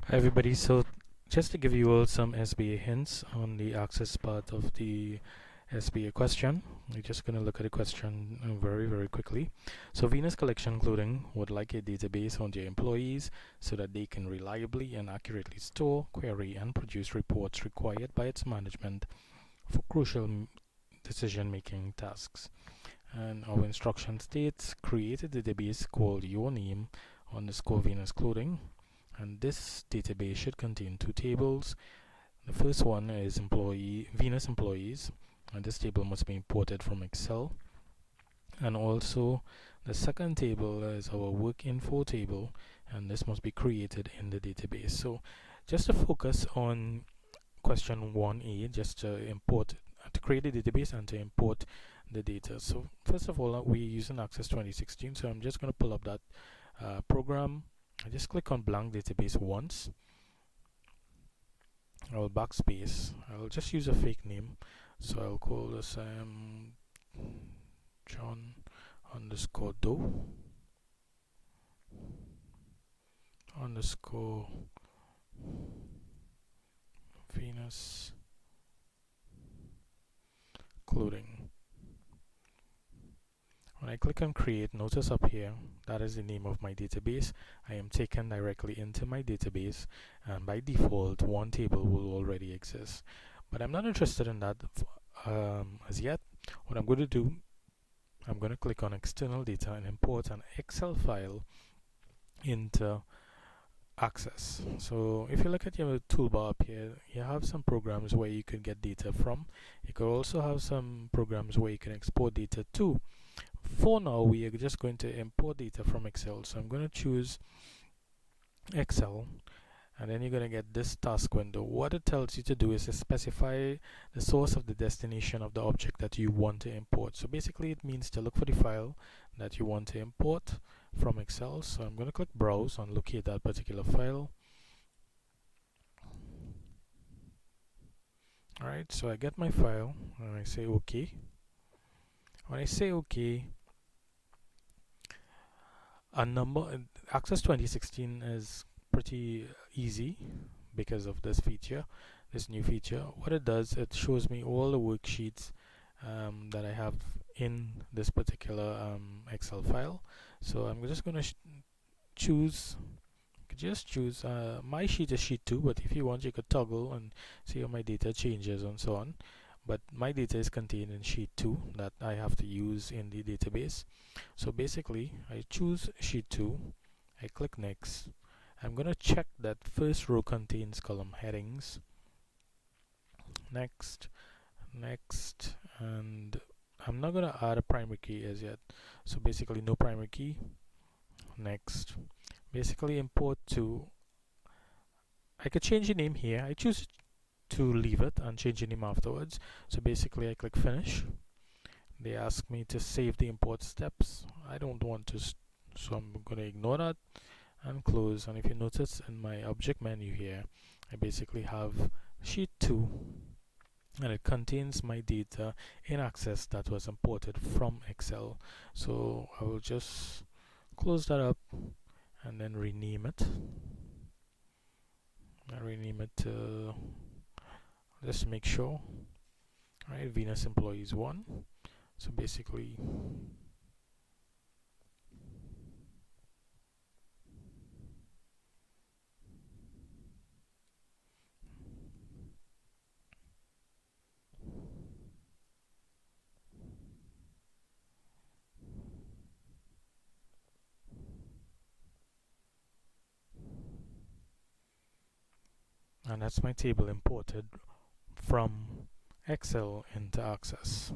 Hi everybody, so just to give you all some SBA hints on the access part of the SBA question, we're just going to look at the question very quickly. So Venus Collection Including would like a database on their employees so that they can reliably and accurately store, query and produce reports required by its management for crucial decision-making tasks. And our instruction states create a database called your name underscore Venus Clothing, and this database should contain two tables. The first one is Venus employees, and this table must be imported from Excel. And also the second table is our work info table, and this must be created in the database. So just to focus on question 1a, just to create a database and to import the data. So first of all, we're using Access 2016, so I'm just going to pull up that program. I just click on blank database once. I'll backspace. I'll just use a fake name, so I'll call this John underscore Doe underscore Venus Clothing. When I click on create, notice up here that is the name of my database. I am taken directly into my database, and by default one table will already exist, but I'm not interested in that as yet. What I'm going to do, I'm going to click on external data and import an Excel file into Access. So if you look at your toolbar up here, you have some programs where you can get data from. You could also have some programs where you can export data to. For now, we are just going to import data from Excel, so I'm going to choose Excel, and then you're going to get this task window. What it tells you to do is to specify the source of the destination of the object that you want to import. So basically it means to look for the file that you want to import from Excel. So I'm going to click browse and locate that particular file. Alright, so I get my file and I say OK. When I say OK, Access 2016 is pretty easy because of this feature, this new feature. What it does, it shows me all the worksheets that I have in this particular Excel file. So I'm just going to choose, my sheet is sheet 2, but if you want you could toggle and see how my data changes and so on. But my data is contained in sheet 2 that I have to use in the database. So basically I choose sheet 2, I click next. I'm going to check that first row contains column headings. Next, and I'm not going to add a primary key as yet. So basically no primary key. Next, basically import to, I could change the name here. I choose to leave it and change the name afterwards. So basically I click finish. They ask me to save the import steps. I don't want to, so I'm going to ignore that and close. And if you notice in my object menu here, I basically have sheet 2, and it contains my data in Access that was imported from Excel. So I will just close that up and then rename it. I rename it to, just to make sure. Alright, Venus Employees 1. So basically and that's my table imported from Excel into Access.